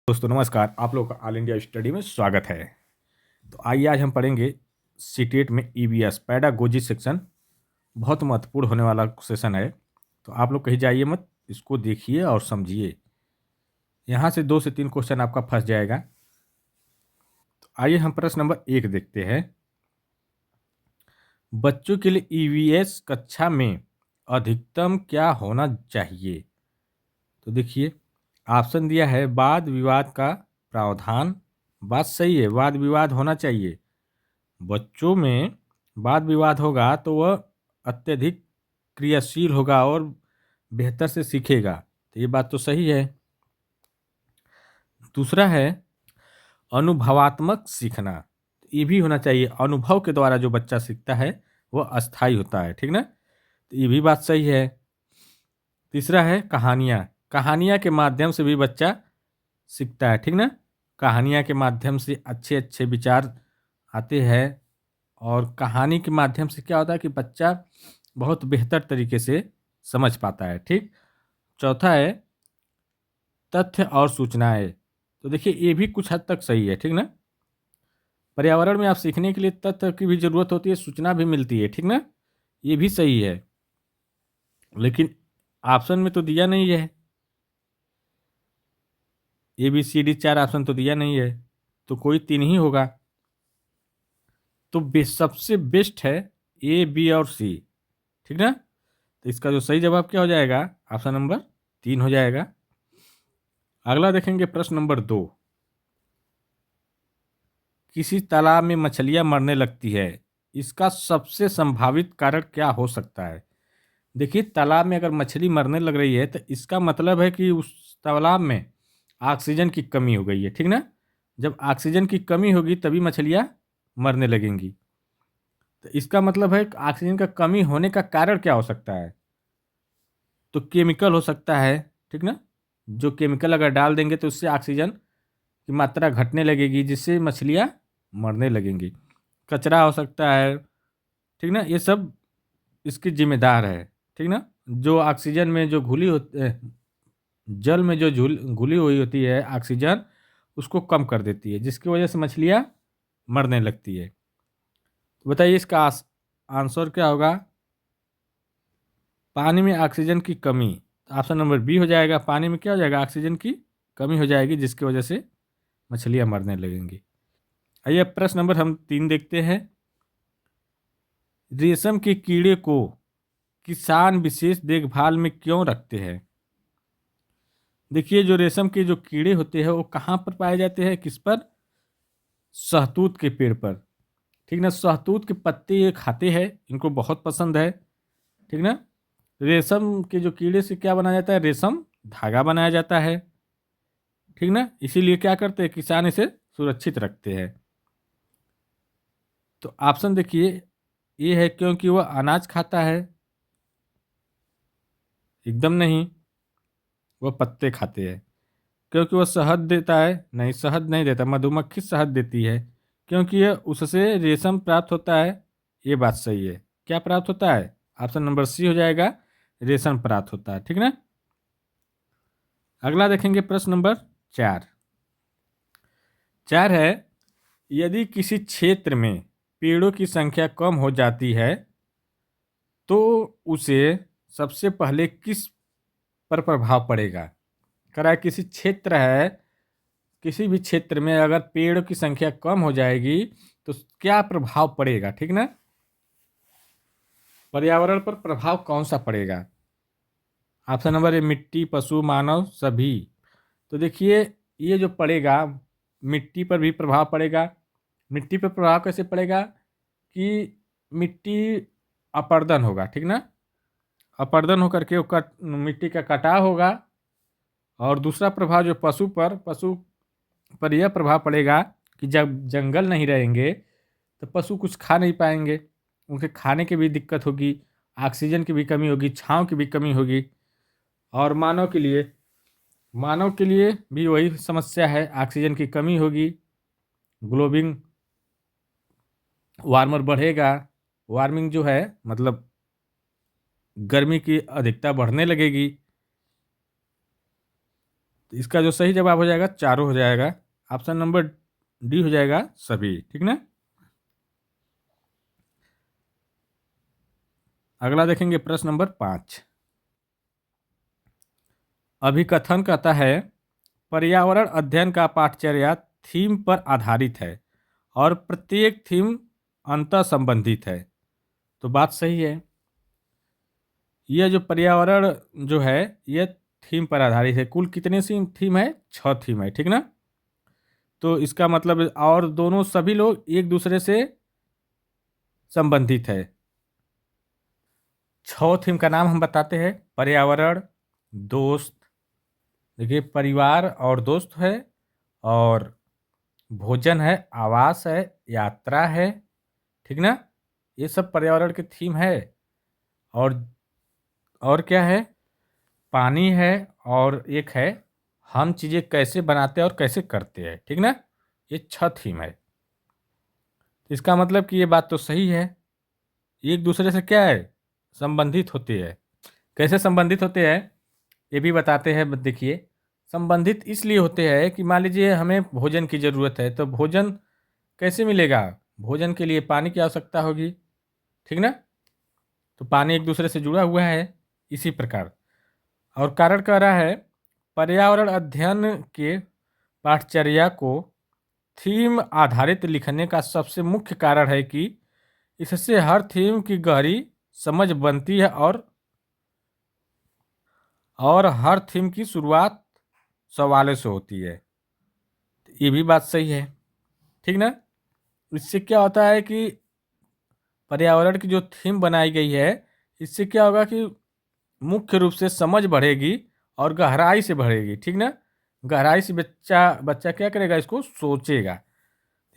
दोस्तों नमस्कार, आप लोग का ऑल इंडिया स्टडी में स्वागत है। तो आइए आज हम पढ़ेंगे सीटेट में ईवीएस पैडागोजी सेक्शन। बहुत महत्वपूर्ण होने वाला सेशन है, तो आप लोग कहीं जाइए मत, इसको देखिए और समझिए। यहाँ से 2 से 3 क्वेश्चन आपका फंस जाएगा। तो आइए हम प्रश्न नंबर 1 देखते हैं। बच्चों के लिए ईवीएस कक्षा में अधिकतम क्या होना चाहिए? तो देखिए, ऑप्शन दिया है वाद विवाद का प्रावधान। बात सही है, वाद विवाद होना चाहिए। बच्चों में वाद विवाद होगा तो वह अत्यधिक क्रियाशील होगा और बेहतर से सीखेगा, तो ये बात तो सही है। दूसरा है अनुभवात्मक सीखना, ये भी होना चाहिए। अनुभव के द्वारा जो बच्चा सीखता है वह अस्थायी होता है, ठीक ना, तो ये भी बात सही है। तीसरा है कहानियाँ, कहानियाँ के माध्यम से भी बच्चा सीखता है, ठीक ना। कहानियाँ के माध्यम से अच्छे अच्छे विचार आते हैं और कहानी के माध्यम से क्या होता है कि बच्चा बहुत बेहतर तरीके से समझ पाता है, ठीक। चौथा है तथ्य और सूचनाएं, तो देखिए ये भी कुछ हद तक सही है, ठीक ना। पर्यावरण में आप सीखने के लिए तथ्य की भी जरूरत होती है, सूचना भी मिलती है, ठीक ना, ये भी सही है। लेकिन ऑप्शन में तो दिया नहीं है, A B C D 4 option तो दिया नहीं है, तो कोई 3 ही होगा। तो सबसे बेस्ट है ए बी और सी, ठीक ना। तो इसका जो सही जवाब क्या हो जाएगा, ऑप्शन नंबर 3 हो जाएगा। अगला देखेंगे प्रश्न नंबर 2। किसी तालाब में मछलियां मरने लगती है, इसका सबसे संभावित कारण क्या हो सकता है? देखिए, तालाब में अगर मछली मरने लग रही है तो इसका मतलब है कि उस तालाब में ऑक्सीजन की कमी हो गई है, ठीक ना। जब ऑक्सीजन की कमी होगी तभी मछलियां मरने लगेंगी। तो इसका मतलब है कि ऑक्सीजन का कमी होने का कारण क्या हो सकता है? तो केमिकल हो सकता है, ठीक ना। जो केमिकल अगर डाल देंगे तो उससे ऑक्सीजन की मात्रा घटने लगेगी, जिससे मछलियां मरने लगेंगी। कचरा हो सकता है, ठीक ना, ये सब इसकी जिम्मेदार है, ठीक ना। जो ऑक्सीजन में जो जल में जो घुली हुई होती है ऑक्सीजन, उसको कम कर देती है, जिसकी वजह से मछलियां मरने लगती है। तो बताइए इसका आंसर क्या होगा? पानी में ऑक्सीजन की कमी। ऑप्शन नंबर बी हो जाएगा। पानी में क्या हो जाएगा, ऑक्सीजन की कमी हो जाएगी, जिसकी वजह से मछलियां मरने लगेंगी। आइए प्रश्न नंबर हम 3 देखते हैं। रेशम के कीड़े को किसान विशेष देखभाल में क्यों रखते हैं? देखिए, जो रेशम के जो कीड़े होते हैं वो कहाँ पर पाए जाते हैं, किस पर? शहतूत के पेड़ पर, ठीक ना। शहतूत के पत्ते ये खाते हैं, इनको बहुत पसंद है, ठीक ना। रेशम के जो कीड़े से क्या बनाया जाता है, रेशम धागा बनाया जाता है, ठीक ना। इसीलिए क्या करते हैं, किसान इसे सुरक्षित रखते हैं। तो ऑप्शन देखिए, ये है क्योंकि वह अनाज खाता है, एकदम नहीं, वह पत्ते खाते हैं। क्योंकि वह शहद देता है, नहीं, शहद नहीं देता, मधुमक्खी शहद देती है, क्योंकि यह उससे रेशम प्राप्त होता है, ये बात सही है। क्या प्राप्त होता है? ऑप्शन नंबर सी हो जाएगा, रेशम प्राप्त होता है, ठीक ना। अगला देखेंगे प्रश्न नंबर 4। 4 है, यदि किसी क्षेत्र में पेड़ों की संख्या कम हो जाती है तो उसे सबसे पहले किस पर प्रभाव पड़ेगा? करा किसी क्षेत्र है, किसी भी क्षेत्र में अगर पेड़ों की संख्या कम हो जाएगी तो क्या प्रभाव पड़ेगा, ठीक ना। पर्यावरण पर प्रभाव कौन सा पड़ेगा? ऑप्शन नंबर ए मिट्टी, पशु, मानव, सभी। तो देखिए, ये जो पड़ेगा, मिट्टी पर भी प्रभाव पड़ेगा। मिट्टी पर प्रभाव कैसे पड़ेगा कि मिट्टी अपरदन होगा, ठीक ना। अपरदन होकर के वो मिट्टी का कटाव होगा। और दूसरा प्रभाव जो पशु पर यह प्रभाव पड़ेगा कि जब जंगल नहीं रहेंगे तो पशु कुछ खा नहीं पाएंगे, उनके खाने की भी दिक्कत होगी, ऑक्सीजन की भी कमी होगी, छांव की भी कमी होगी। और मानव के लिए भी वही समस्या है, ऑक्सीजन की कमी होगी, ग्लोबिंग वार्मर बढ़ेगा, वार्मिंग जो है मतलब गर्मी की अधिकता बढ़ने लगेगी। तो इसका जो सही जवाब हो जाएगा चारों हो जाएगा। ऑप्शन नंबर डी हो जाएगा सभी। ठीक ना। अगला देखेंगे प्रश्न नंबर 5। अभिकथन कहता है पर्यावरण अध्ययन का पाठचर्या थीम पर आधारित है और प्रत्येक थीम अंतः संबंधित है। तो बात सही है। यह जो पर्यावरण जो है यह थीम पर आधारित है। कुल कितने सी थीम है? 6 थीम है। ठीक ना। तो इसका मतलब और दोनों सभी लोग एक दूसरे से संबंधित है। 6 थीम का नाम हम बताते हैं। पर्यावरण, दोस्त, देखिए परिवार और दोस्त है, और भोजन है, आवास है, यात्रा है। ठीक ना। ये सब पर्यावरण के थीम है। और क्या है? पानी है, और एक है हम चीज़ें कैसे बनाते हैं और कैसे करते हैं। ठीक ना। ये 6 थीम है। इसका मतलब कि ये बात तो सही है, एक दूसरे से क्या है? संबंधित होते हैं। कैसे संबंधित होते हैं ये भी बताते हैं। देखिए, संबंधित इसलिए होते हैं कि मान लीजिए हमें भोजन की ज़रूरत है, तो भोजन कैसे मिलेगा? भोजन के लिए पानी की आवश्यकता होगी। ठीक ना। तो पानी एक दूसरे से जुड़ा हुआ है इसी प्रकार। और कारण कह रहा है पर्यावरण अध्ययन के पाठचर्या को थीम आधारित लिखने का सबसे मुख्य कारण है कि इससे हर थीम की गहरी समझ बनती है, और हर थीम की शुरुआत सवालों से होती है। ये भी बात सही है। ठीक ना। इससे क्या होता है कि पर्यावरण की जो थीम बनाई गई है, इससे क्या होगा कि मुख्य रूप से समझ बढ़ेगी और गहराई से बढ़ेगी। ठीक ना। गहराई से बच्चा बच्चा क्या करेगा? इसको सोचेगा।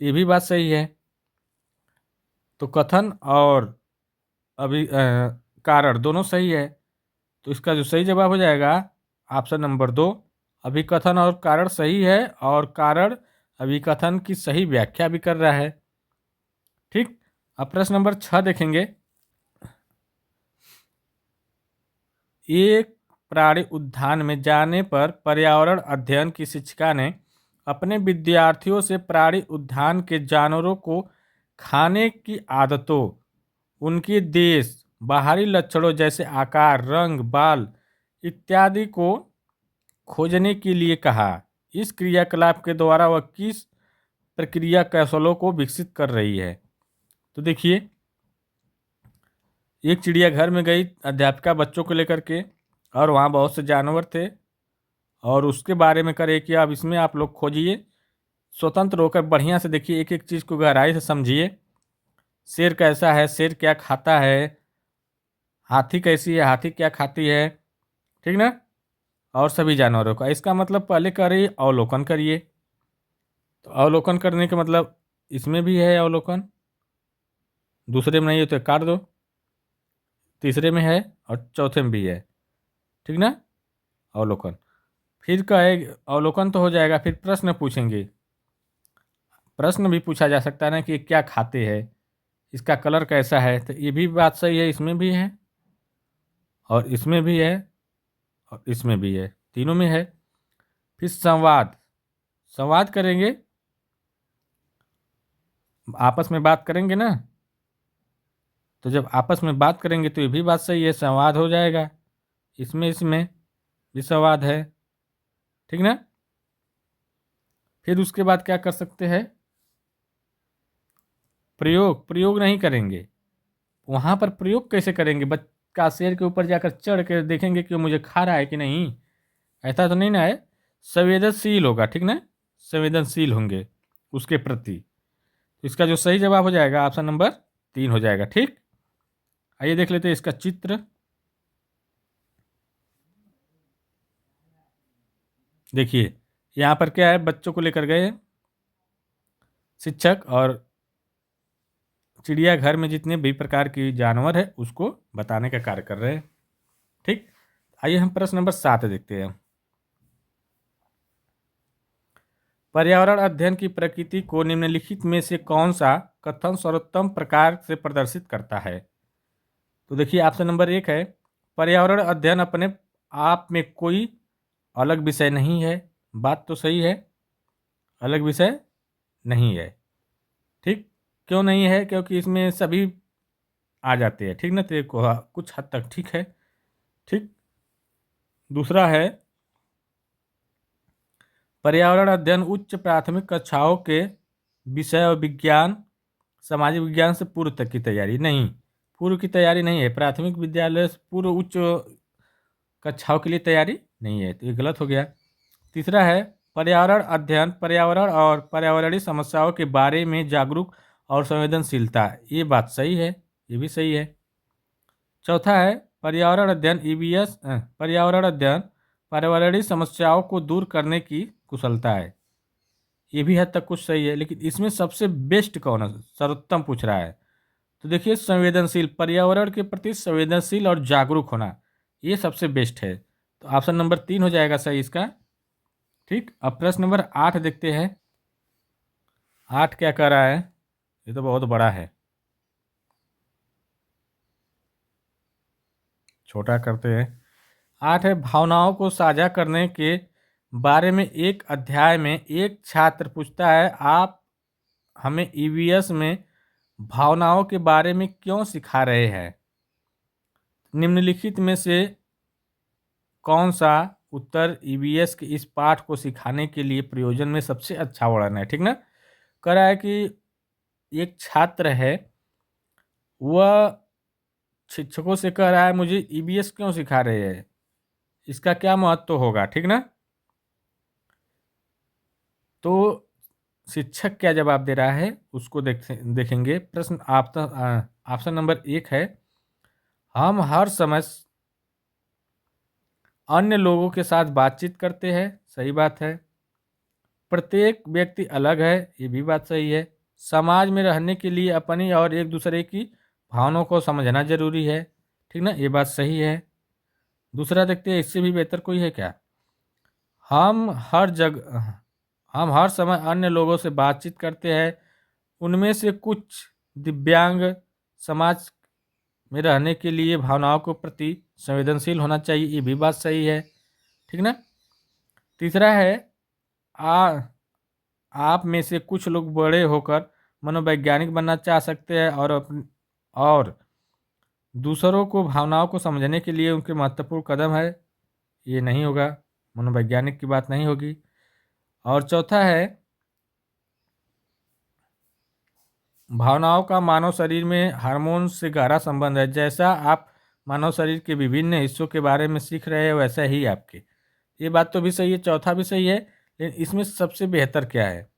ये भी बात सही है। तो कथन और कारण दोनों सही है। तो इसका जो सही जवाब हो जाएगा ऑप्शन नंबर 2। अभिकथन और कारण सही है, और कारण अभिकथन की सही व्याख्या भी कर रहा है। ठीक। अब प्रश्न नंबर 6 देखेंगे। एक प्राणी उद्यान में जाने पर पर्यावरण अध्ययन की शिक्षिका ने अपने विद्यार्थियों से प्राणी उद्यान के जानवरों को खाने की आदतों, उनके देश, बाहरी लक्षणों जैसे आकार, रंग, बाल इत्यादि को खोजने के लिए कहा। इस क्रियाकलाप के द्वारा वह किस प्रक्रिया कौशलों को विकसित कर रही है? तो देखिए, एक चिड़ियाघर में गई अध्यापिका बच्चों को लेकर के, और वहाँ बहुत से जानवर थे, और उसके बारे में करे कि अब इसमें आप लोग खोजिए, स्वतंत्र होकर बढ़िया से देखिए, एक एक चीज़ को गहराई से समझिए। शेर कैसा है? शेर क्या खाता है? हाथी कैसी है? हाथी क्या खाती है? ठीक ना। और सभी जानवरों का। इसका मतलब पहले करिए अवलोकन करिए। तो अवलोकन करने का मतलब इसमें भी है अवलोकन, दूसरे में नहीं है तो काट दो, तीसरे में है और चौथे में भी है। ठीक ना। अवलोकन। फिर कहे अवलोकन तो हो जाएगा, फिर प्रश्न पूछेंगे। प्रश्न भी पूछा जा सकता है ना कि क्या खाते हैं, इसका कलर कैसा है? तो ये भी बात सही है, इसमें भी है और इसमें भी है और इसमें भी है, तीनों में है। फिर संवाद, संवाद करेंगे, आपस में बात करेंगे ना। तो जब आपस में बात करेंगे तो ये भी बात सही है, संवाद हो जाएगा। इसमें भी संवाद है। ठीक ना। फिर उसके बाद क्या कर सकते हैं? प्रयोग नहीं करेंगे। वहाँ पर प्रयोग कैसे करेंगे? बच्चा शेर के ऊपर जाकर चढ़ के देखेंगे कि वो मुझे खा रहा है कि नहीं, ऐसा तो नहीं ना है। संवेदनशील होगा। ठीक ना। संवेदनशील होंगे उसके प्रति। इसका जो सही जवाब हो जाएगा ऑप्शन नंबर 3 हो जाएगा। ठीक। आइए देख लेते हैं इसका चित्र। देखिए, यहाँ पर क्या है, बच्चों को लेकर गए शिक्षक, और चिड़ियाघर में जितने भी प्रकार की जानवर है उसको बताने का कार्य कर रहे हैं। ठीक। आइए हम प्रश्न नंबर 7 देखते हैं। पर्यावरण अध्ययन की प्रकृति को निम्नलिखित में से कौन सा कथन सर्वोत्तम प्रकार से प्रदर्शित करता है? तो देखिए ऑप्शन नंबर 1 है पर्यावरण अध्ययन अपने आप में कोई अलग विषय नहीं है। बात तो सही है, अलग विषय नहीं है। ठीक, क्यों नहीं है? क्योंकि इसमें सभी आ जाते हैं। ठीक ना, तो ये कुछ हद तक ठीक है। ठीक, दूसरा है पर्यावरण अध्ययन उच्च प्राथमिक कक्षाओं के विषय और विज्ञान सामाजिक विज्ञान से पूर्व तक की तैयारी नहीं। पूर्व की तैयारी नहीं है, प्राथमिक विद्यालय से पूर्व उच्च कक्षाओं के लिए तैयारी नहीं है, तो ये गलत हो गया। तीसरा है पर्यावरण अध्ययन पर्यावरण और पर्यावरणीय समस्याओं के बारे में जागरूक और संवेदनशीलता। ये बात सही है, ये भी सही है। चौथा है पर्यावरण अध्ययन ईवीएस पर्यावरण अध्ययन पर्यावरणीय समस्याओं को दूर करने की कुशलता है। ये भी हद तक कुछ सही है, लेकिन इसमें सबसे बेस्ट कौन है, सर्वोत्तम पूछ रहा है। तो देखिए संवेदनशील, पर्यावरण के प्रति संवेदनशील और जागरूक होना, ये सबसे बेस्ट है। तो ऑप्शन नंबर 3 हो जाएगा सही इसका। ठीक, अब प्रश्न नंबर 8 देखते हैं। 8 क्या कह रहा है, ये तो बहुत बड़ा है, छोटा करते हैं। 8 है भावनाओं को साझा करने के बारे में एक अध्याय में एक छात्र पूछता है आप हमें ईवीएस में भावनाओं के बारे में क्यों सिखा रहे हैं? निम्नलिखित में से कौन सा उत्तर ईवीएस के इस पाठ को सिखाने के लिए प्रयोजन में सबसे अच्छा वर्णन है? ठीक ना, कह रहा है कि एक छात्र है, वह शिक्षकों से कह रहा है मुझे ईवीएस क्यों सिखा रहे हैं, इसका क्या महत्व होगा। ठीक ना, तो शिक्षक क्या जवाब दे रहा है उसको देखेंगे। प्रश्न ऑप्शन नंबर 1 है हम हर समय अन्य लोगों के साथ बातचीत करते हैं। सही बात है। प्रत्येक व्यक्ति अलग है। ये भी बात सही है। समाज में रहने के लिए अपनी और एक दूसरे की भावनाओं को समझना जरूरी है। ठीक ना, ये बात सही है। दूसरा देखते हैं, इससे भी बेहतर कोई है क्या? हम हर जगह हम हर समय अन्य लोगों से बातचीत करते हैं, उनमें से कुछ दिव्यांग समाज में रहने के लिए भावनाओं के प्रति संवेदनशील होना चाहिए। ये भी बात सही है। ठीक ना, तीसरा है आ आप में से कुछ लोग बड़े होकर मनोवैज्ञानिक बनना चाह सकते हैं और दूसरों को भावनाओं को समझने के लिए उनके महत्वपूर्ण कदम है। ये नहीं होगा, मनोवैज्ञानिक की बात नहीं होगी। और चौथा है भावनाओं का मानव शरीर में हार्मोन से गहरा संबंध है। जैसा आप मानव शरीर के विभिन्न हिस्सों के बारे में सीख रहे हैं वैसा ही आपके। ये बात तो भी सही है, चौथा भी सही है, लेकिन इसमें सबसे बेहतर क्या है,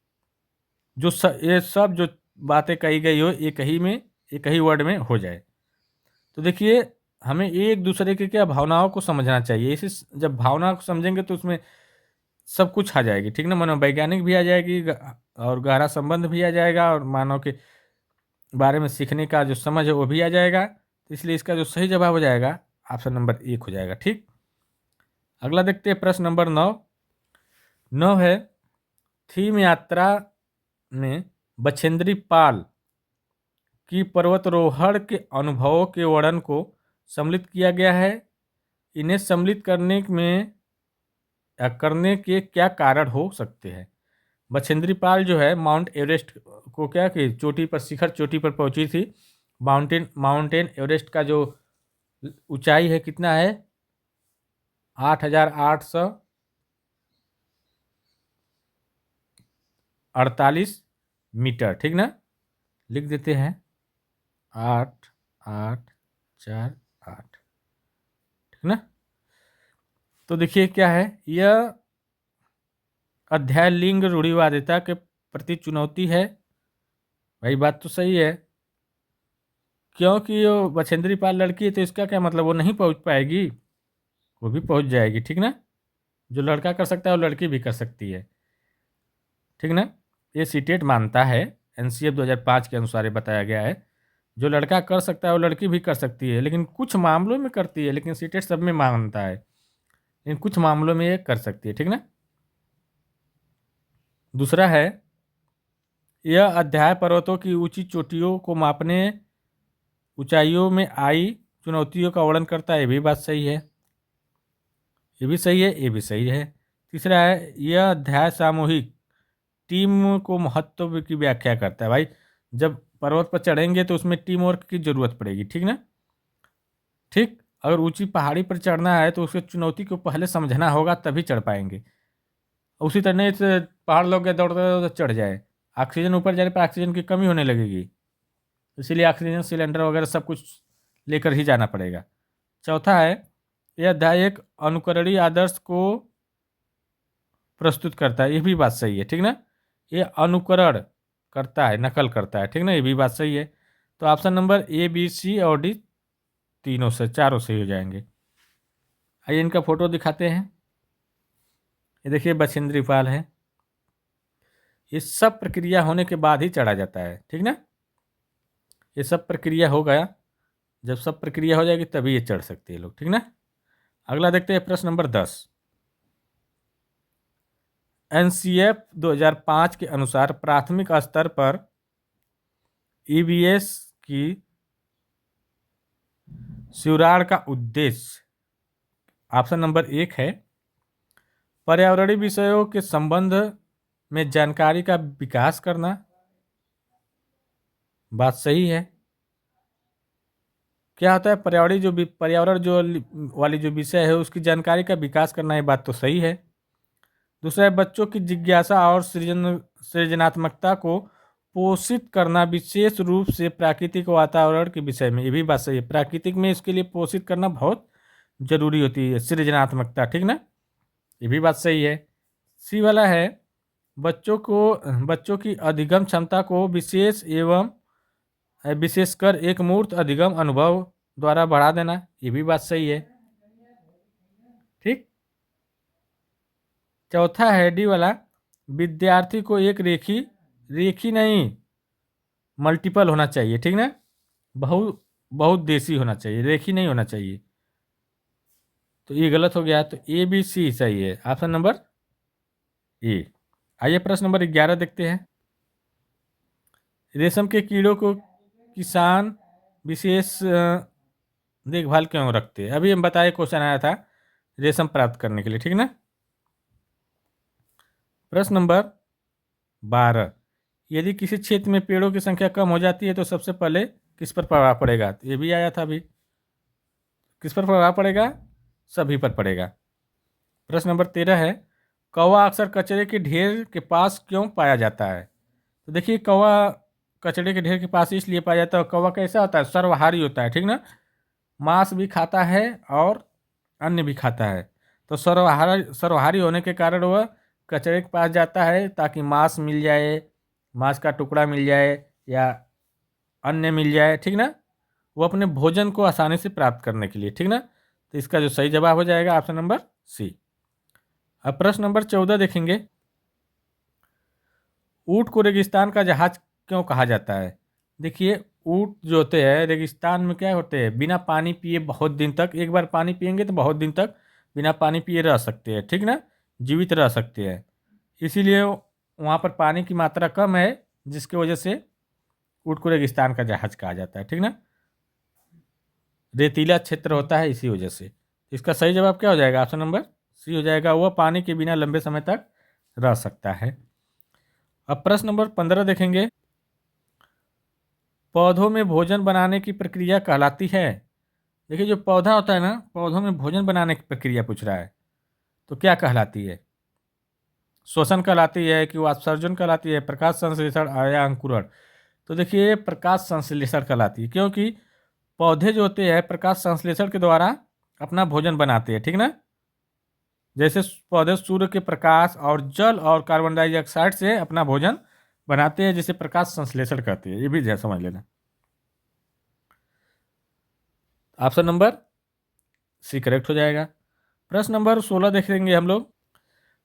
ये सब जो बातें कही गई हो एक ही वर्ड में हो जाए। तो देखिए हमें एक दूसरे के क्या भावनाओं को समझना चाहिए। इसे जब भावना को समझेंगे तो उसमें सब कुछ आ जाएगी। ठीक ना, मनोवैज्ञानिक भी आ जाएगी और गहरा संबंध भी आ जाएगा और मानव के बारे में सीखने का जो समझ है वो भी आ जाएगा। तो इसलिए इसका जो सही जवाब हो जाएगा ऑप्शन नंबर 1 हो जाएगा। ठीक, अगला देखते हैं प्रश्न नंबर 9। 9 है थीम यात्रा में बछेंद्री पाल की पर्वतारोहण के अनुभवों के वर्णन को सम्मिलित किया गया है। इन्हें सम्मिलित करने के क्या कारण हो सकते हैं? बछेंद्री पाल जो है माउंट एवरेस्ट को क्या कि चोटी पर शिखर चोटी पर पहुंची थी। माउंटेन एवरेस्ट का जो ऊंचाई है कितना है, 8,848 मीटर। ठीक ना, लिख देते हैं 8,848। ठीक ना, तो देखिए क्या है, यह अध्याय लिंग रूढ़िवादिता के प्रति चुनौती है। भाई बात तो सही है, क्योंकि वो बछेंद्री पाल लड़की है तो इसका क्या मतलब वो नहीं पहुंच पाएगी? वो भी पहुंच जाएगी। ठीक ना, जो लड़का कर सकता है वो लड़की भी कर सकती है। ठीक ना, ये सीटेट मानता है, एनसीएफ 2005 के अनुसार ये बताया गया है। जो लड़का कर सकता है वो लड़की भी कर सकती है, लेकिन कुछ मामलों में करती है, लेकिन सीटेट सब में मानता है, लेकिन कुछ मामलों में ये कर सकती है। ठीक ना, दूसरा है यह अध्याय पर्वतों की ऊंची चोटियों को मापने ऊंचाइयों में आई चुनौतियों का वर्णन करता है। ये भी बात सही है। ये भी सही है, ये भी सही है। तीसरा है, यह अध्याय सामूहिक टीम को महत्व की व्याख्या करता है। भाई जब पर्वत पर चढ़ेंगे तो उसमें टीम वर्क की जरूरत पड़ेगी, ठीक ना। ठीक, अगर ऊंची पहाड़ी पर चढ़ना है तो उसके चुनौती को पहले समझना होगा, तभी चढ़ पाएंगे। उसी तरह से पहाड़ लोग गए दौड़ते दौड़ते चढ़ जाए, ऑक्सीजन ऊपर जाने पर ऑक्सीजन की कमी होने लगेगी, इसीलिए ऑक्सीजन सिलेंडर वगैरह सब कुछ लेकर ही जाना पड़ेगा। चौथा है, यह अध्याय एक अनुकरणीय आदर्श को प्रस्तुत करता है। ये भी बात सही है, ठीक ना। ये अनुकरण करता है, नकल करता है, ठीक ना, ये भी बात सही है। तो ऑप्शन नंबर ए, बी, सी और डी तीनों से चारों सही हो जाएंगे। आइए इनका फोटो दिखाते हैं। ये देखिए बछेंद्री पाल है। ये सब प्रक्रिया होने के बाद ही चढ़ा जाता है, ठीक ना। ये सब प्रक्रिया हो गया, जब सब प्रक्रिया हो जाएगी तभी ये चढ़ सकते हैं लोग, ठीक ना। अगला देखते हैं प्रश्न नंबर 10। एनसीएफ 2005 के अनुसार प्राथमिक स्तर पर ईवीएस की सुराड़ का उद्देश्य, ऑप्शन नंबर 1 है पर्यावरणीय विषयों के संबंध में जानकारी का विकास करना। बात सही है। क्या होता है पर्यावरण जो वाली जो विषय है उसकी जानकारी का विकास करना, ये बात तो सही है। दूसरा है बच्चों की जिज्ञासा और सृजनात्मकता को पोषित करना, विशेष रूप से प्राकृतिक वातावरण के विषय में। ये भी बात सही है, प्राकृतिक में इसके लिए पोषित करना बहुत जरूरी होती है, सृजनात्मकता, ठीक ना। ये भी बात सही है। सी वाला है बच्चों की अधिगम क्षमता को विशेषकर एक मूर्त अधिगम अनुभव द्वारा बढ़ा देना। ये भी बात सही है, ठीक। चौथा है डी वाला, विद्यार्थी को एक रेखी नहीं मल्टीपल होना चाहिए, ठीक ना। बहुत देसी होना चाहिए, रेखी नहीं होना चाहिए। तो ये गलत हो गया, तो ए बी सी सही है, ऑप्शन नंबर ए। आइए प्रश्न नंबर 11 देखते हैं। रेशम के कीड़ों को किसान विशेष देखभाल क्यों रखते हैं। अभी हम बताए, क्वेश्चन आया था रेशम प्राप्त करने के लिए, ठीक ना। प्रश्न नंबर 12, यदि किसी क्षेत्र में पेड़ों की संख्या कम हो जाती है तो सबसे पहले किस पर प्रभाव पड़ेगा। ये भी आया था अभी, किस पर प्रभाव पड़ेगा, सभी पर पड़ेगा। प्रश्न नंबर 13 है, कौवा अक्सर कचरे के ढेर के पास क्यों पाया जाता है। तो देखिए कौवा कचरे के ढेर के पास इसलिए पाया जाता है, कौवा कैसा होता है, सर्वहारी होता है, ठीक ना। मांस भी खाता है और अन्य भी खाता है। तो सर्वहारी होने के कारण वह कचरे के पास जाता है ताकि मांस मिल जाए, मांस का टुकड़ा मिल जाए या अन्य मिल जाए, ठीक ना। वो अपने भोजन को आसानी से प्राप्त करने के लिए, ठीक ना। तो इसका जो सही जवाब हो जाएगा ऑप्शन नंबर सी। अब प्रश्न नंबर 14 देखेंगे। ऊँट को रेगिस्तान का जहाज क्यों कहा जाता है। देखिए ऊँट जो होते हैं रेगिस्तान में क्या होते हैं, बिना पानी पिए बहुत दिन तक, एक बार पानी पियेंगे तो बहुत दिन तक बिना पानी पिए रह सकते हैं, ठीक ना, जीवित रह सकते हैं। इसीलिए वहाँ पर पानी की मात्रा कम है, जिसकी वजह से ऊँट को रेगिस्तान का जहाज कहा जाता है, ठीक ना। रेतीला क्षेत्र होता है इसी वजह से। इसका सही जवाब क्या हो जाएगा, ऑप्शन नंबर सी हो जाएगा, वह पानी के बिना लंबे समय तक रह सकता है। अब प्रश्न नंबर 15 देखेंगे। पौधों में भोजन बनाने की प्रक्रिया कहलाती है। देखिए जो पौधा होता है ना, पौधों में भोजन बनाने की प्रक्रिया पूछ रहा है, तो क्या कहलाती है। श्वसन कहलाती है कि वात्सर्जन कहलाती है, प्रकाश संश्लेषण या अंकुरण। तो देखिए प्रकाश संश्लेषण कहलाती है, क्योंकि पौधे जो होते हैं प्रकाश संश्लेषण के द्वारा अपना भोजन बनाते हैं, ठीक ना। जैसे पौधे सूर्य के प्रकाश और जल और कार्बन डाइऑक्साइड से अपना भोजन बनाते हैं, जिसे प्रकाश संश्लेषण कहते हैं। ये भी समझ लेना। ऑप्शन नंबर सी करेक्ट हो जाएगा। प्रश्न नंबर 16 देखेंगे हम लोग।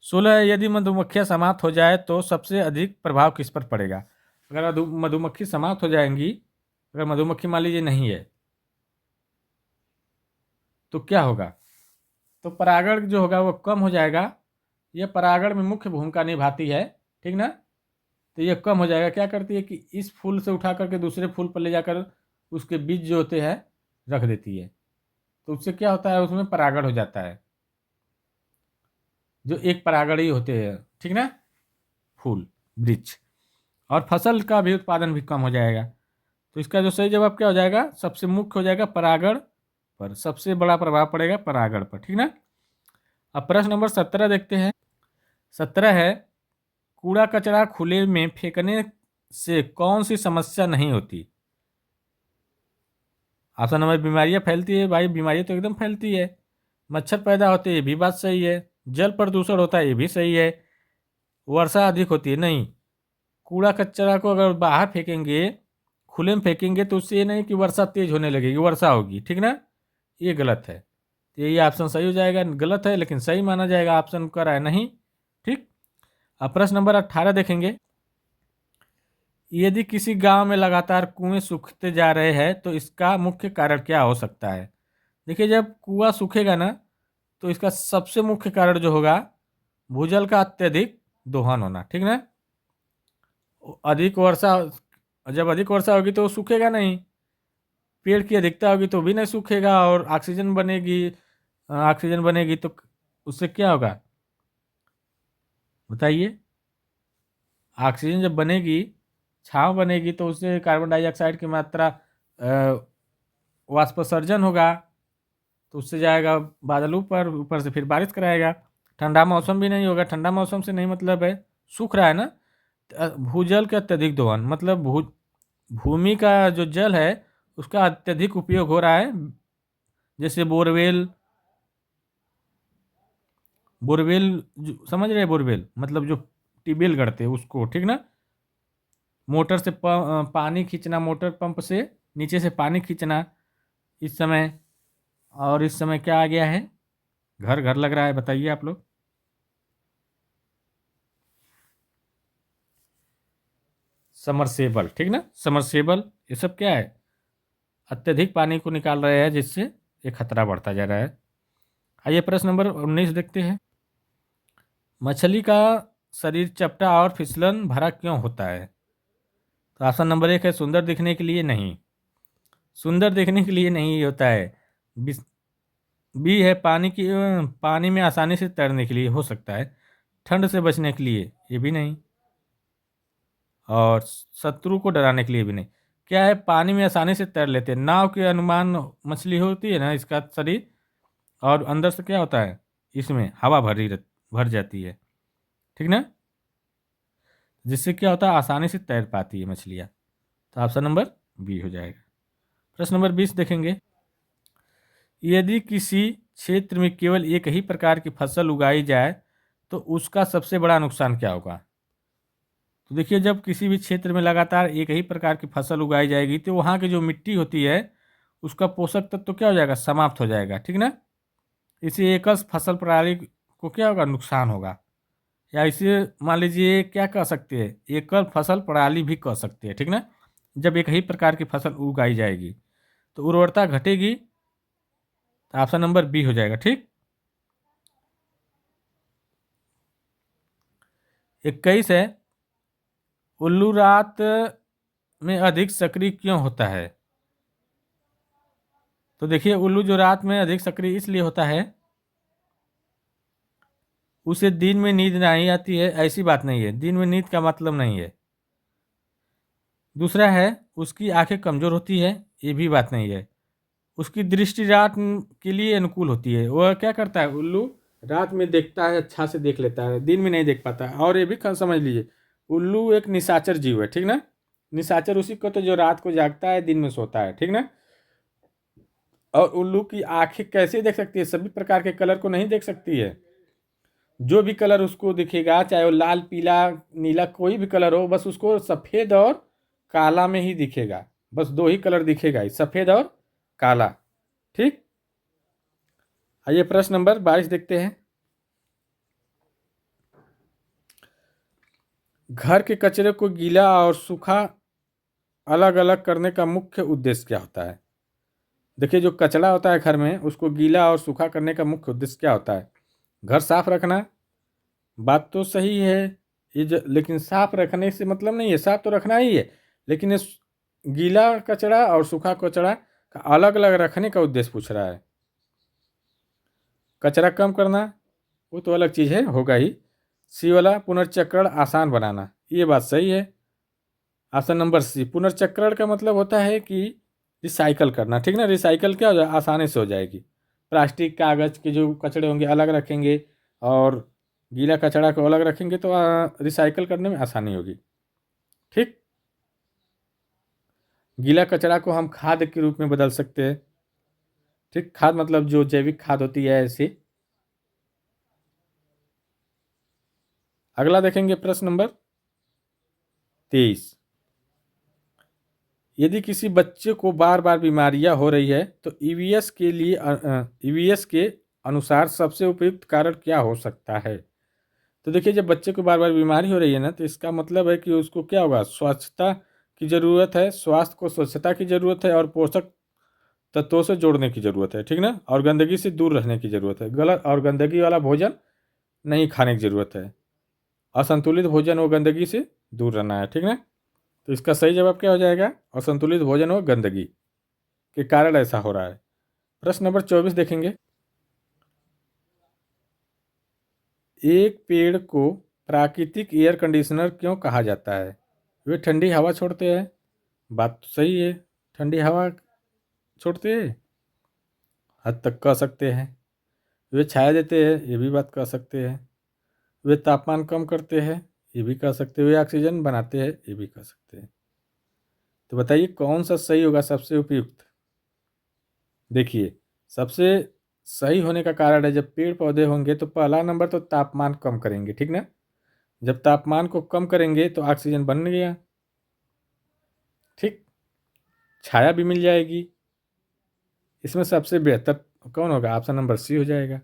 16, यदि मधुमक्खियां समाप्त हो जाए तो सबसे अधिक प्रभाव किस पर पड़ेगा। अगर मधुमक्खी समाप्त हो जाएंगी, अगर मधुमक्खी मान लीजिए नहीं है तो क्या होगा, तो परागण जो होगा वो कम हो जाएगा। यह परागण में मुख्य भूमिका निभाती है, ठीक ना। तो ये कम हो जाएगा, क्या करती है कि इस फूल से उठा करके दूसरे फूल पर ले जाकर उसके बीज जो होते हैं रख देती है, तो उससे क्या होता है, उसमें परागण हो जाता है। जो एक परागण ही होते हैं, ठीक ना, फूल, वृक्ष। और फसल का भी उत्पादन भी कम हो जाएगा। तो इसका जो सही जवाब क्या हो जाएगा, सबसे मुख्य हो जाएगा परागण पर, सबसे बड़ा प्रभाव पड़ेगा परागण पर, ठीक ना। अब प्रश्न नंबर 17 देखते हैं। 17 है, कूड़ा कचरा खुले में फेंकने से कौन सी समस्या नहीं होती। ऑप्शन नंबर, बीमारियां फैलती है। भाई बीमारियां तो एकदम फैलती है। मच्छर पैदा होते हैं, ये भी बात सही है। जल प्रदूषण होता है, ये भी सही है। वर्षा अधिक होती है, नहीं। कूड़ा कचरा को अगर बाहर फेंकेंगे, खुले में फेंकेंगे, तो उससे ये नहीं कि वर्षा तेज होने लगेगी, वर्षा होगी, ठीक ना, ये गलत है। तो ये ऑप्शन सही हो जाएगा, गलत है लेकिन सही माना जाएगा, ऑप्शन कर रहा है नहीं, ठीक। अब प्रश्न नंबर 18 देखेंगे। यदि किसी गांव में लगातार कुएं सूखते जा रहे हैं तो इसका मुख्य कारण क्या हो सकता है। देखिए, जब कुआं सूखेगा ना, तो इसका सबसे मुख्य कारण जो होगा, भूजल का अत्यधिक दोहन होना, ठीक ना। अधिक वर्षा, जब अधिक वर्षा होगी तो वो सूखेगा नहीं। पेड़ की अधिकता होगी तो भी नहीं सूखेगा, और ऑक्सीजन बनेगी। ऑक्सीजन बनेगी तो उससे क्या होगा, बताइए। ऑक्सीजन जब बनेगी, छांव बनेगी, तो उससे कार्बन डाइऑक्साइड की मात्रा वाष्पोत्सर्जन होगा, तो उससे जाएगा बादलों पर, ऊपर से फिर बारिश कराएगा। ठंडा मौसम भी नहीं होगा, ठंडा मौसम से नहीं मतलब है, सूख रहा है ना। भूजल का अत्यधिक दोहन मतलब भूमि का जो जल है उसका अत्यधिक उपयोग हो रहा है। जैसे बोरवेल, बोरवेल समझ रहे हैं, बोरवेल मतलब जो ट्यूबवेल गढ़ते हैं उसको, ठीक ना। मोटर से पानी खींचना, मोटर पंप से नीचे से पानी खींचना इस समय। और इस समय क्या आ गया है, घर घर लग रहा है, बताइए आप लोग। समरसेबल, ठीक ना, समरसेबल, ये सब क्या है, अत्यधिक पानी को निकाल रहे हैं, जिससे ये खतरा बढ़ता जा रहा है। आइए प्रश्न नंबर 19 देखते हैं। मछली का शरीर चपटा और फिसलन भरा क्यों होता है। तो ऑप्शन नंबर 1 है, सुंदर दिखने के लिए, नहीं। सुंदर दिखने के लिए नहीं होता है। बी बी है, पानी में आसानी से तैरने के लिए हो सकता है। ठंड से बचने के लिए, ये भी नहीं। और शत्रु को डराने के लिए भी नहीं। क्या है, पानी में आसानी से तैर लेते हैं, नाव के अनुमान मछली होती है ना इसका शरीर, और अंदर से क्या होता है, इसमें हवा भर जाती है, ठीक ना, जिससे क्या होता है, आसानी से तैर पाती है मछलियाँ। तो ऑप्शन नंबर बी हो जाएगा। प्रश्न नंबर 20 देखेंगे। यदि किसी क्षेत्र में केवल एक ही प्रकार की फसल उगाई जाए तो उसका सबसे बड़ा नुकसान क्या होगा। तो देखिए, जब किसी भी क्षेत्र में लगातार एक ही प्रकार की फसल उगाई जाएगी तो वहाँ की जो मिट्टी होती है उसका पोषक तत्व तो क्या हो जाएगा, समाप्त हो जाएगा, ठीक ना। इसे एकल फसल प्रणाली को क्या होगा, नुकसान होगा। या इसे मान लीजिए क्या कह सकते हैं, एकल फसल प्रणाली भी कह सकते हैं, ठीक ना। जब एक ही प्रकार की फसल उगाई जाएगी तो उर्वरता घटेगी। तो ऑप्शन नंबर बी हो जाएगा, ठीक। 21 है, उल्लू रात में अधिक सक्रिय क्यों होता है। तो देखिए, उल्लू जो रात में अधिक सक्रिय इसलिए होता है, उसे दिन में नींद नहीं आती है, ऐसी बात नहीं है, दिन में नींद का मतलब नहीं है। दूसरा है, उसकी आंखें कमज़ोर होती है, ये भी बात नहीं है। उसकी दृष्टि रात के लिए अनुकूल होती है। वह क्या करता है, उल्लू रात में देखता है, अच्छा से देख लेता है, दिन में नहीं देख पाता है। और ये भी समझ लीजिए, उल्लू एक निशाचर जीव है, ठीक ना। निशाचर उसी को तो जो रात को जागता है, दिन में सोता है, ठीक ना। और उल्लू की आंखें कैसे देख सकती है, सभी प्रकार के कलर को नहीं देख सकती है। जो भी कलर उसको दिखेगा, चाहे वो लाल पीला नीला कोई भी कलर हो, बस उसको सफ़ेद और काला में ही दिखेगा। बस दो ही कलर दिखेगा, सफ़ेद और काला, ठीक। आइए प्रश्न नंबर 22 देखते हैं। घर के कचरे को गीला और सूखा अलग अलग करने का मुख्य उद्देश्य क्या होता है। देखिए, जो कचरा होता है घर में, उसको गीला और सूखा करने का मुख्य उद्देश्य क्या होता है, घर साफ रखना। बात तो सही है, लेकिन साफ रखने से मतलब नहीं है, साफ तो रखना ही है, लेकिन इस गीला कचरा और सूखा कचरा का अलग अलग रखने का उद्देश्य पूछ रहा है। कचरा कम करना, वो तो अलग चीज़ है, होगा ही। सी वाला पुनर्चक्रण आसान बनाना, ये बात सही है। ऑप्शन नंबर सी, पुनर्चक्रण का मतलब होता है कि रिसाइकल करना, ठीक ना। रिसाइकल क्या हो जाए, आसानी से हो जाएगी। प्लास्टिक कागज के जो कचरे होंगे अलग रखेंगे और गीला कचरा को अलग रखेंगे तो रिसाइकल करने में आसानी होगी। ठीक, गीला कचरा को हम खाद के रूप में बदल सकते हैं। ठीक, खाद मतलब जो जैविक खाद होती है ऐसी। अगला देखेंगे प्रश्न नंबर 23। यदि किसी बच्चे को बार बार बीमारियां हो रही है तो ईवीएस के लिए ईवीएस के अनुसार सबसे उपयुक्त कारण क्या हो सकता है। तो देखिए, जब बच्चे को बार बार बीमारी हो रही है ना, तो इसका मतलब है कि उसको क्या होगा, स्वच्छता की ज़रूरत है, स्वास्थ्य को स्वच्छता की ज़रूरत है और पोषक तत्वों से जोड़ने की ज़रूरत है, ठीक ना। और गंदगी से दूर रहने की ज़रूरत है, गलत और गंदगी वाला भोजन नहीं खाने की ज़रूरत है। असंतुलित भोजन व गंदगी से दूर रहना है, ठीक ना। तो इसका सही जवाब क्या हो जाएगा, असंतुलित भोजन व गंदगी के कारण ऐसा हो रहा है। प्रश्न नंबर 24 देखेंगे। एक पेड़ को प्राकृतिक एयर कंडीशनर क्यों कहा जाता है। वे ठंडी हवा छोड़ते हैं, बात तो सही है, ठंडी हवा छोड़ते हैं, हद तक कह सकते हैं। वे छाया देते हैं, ये भी बात कह सकते हैं। वे तापमान कम करते हैं, ये भी कह सकते हैं। वे ऑक्सीजन बनाते हैं, ये भी कह सकते हैं। तो बताइए कौन सा सही होगा, सबसे उपयुक्त। देखिए, सबसे सही होने का कारण है, जब पेड़ पौधे होंगे तो पहला नंबर तो तापमान कम करेंगे, ठीक ना। जब तापमान को कम करेंगे तो ऑक्सीजन बन गया, ठीक, छाया भी मिल जाएगी। इसमें सबसे बेहतर कौन होगा, ऑप्शन नंबर सी हो जाएगा।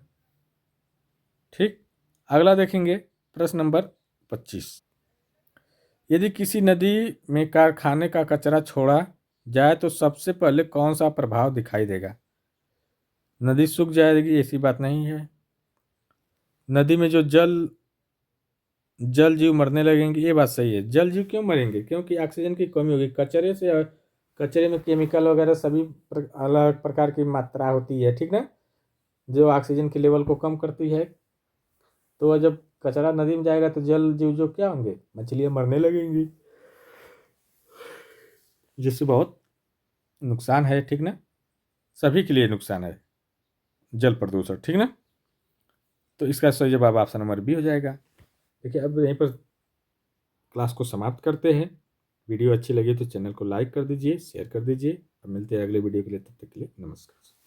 ठीक, अगला देखेंगे प्रश्न नंबर 25। यदि किसी नदी में कारखाने का कचरा छोड़ा जाए तो सबसे पहले कौन सा प्रभाव दिखाई देगा। नदी सूख जाएगी, ऐसी बात नहीं है। नदी में जो जल जीव मरने लगेंगे, ये बात सही है। जल जीव क्यों मरेंगे, क्योंकि ऑक्सीजन की कमी होगी कचरे से। कचरे में केमिकल वगैरह सभी अलग प्रकार की मात्रा होती है, ठीक ना, जो ऑक्सीजन के लेवल को कम करती है। तो वह जब कचरा नदी में जाएगा तो जल जीव जो क्या होंगे, मछलियाँ मरने लगेंगी, जिससे बहुत नुकसान है, ठीक ना, सभी के लिए नुकसान है जल प्रदूषण, ठीक ना। तो इसका सही जवाब ऑप्शन नंबर बी हो जाएगा। देखिए, अब यहीं पर क्लास को समाप्त करते हैं। वीडियो अच्छी लगी तो चैनल को लाइक कर दीजिए, शेयर कर दीजिए और मिलते हैं अगले वीडियो के लिए। तब तक के लिए नमस्कार।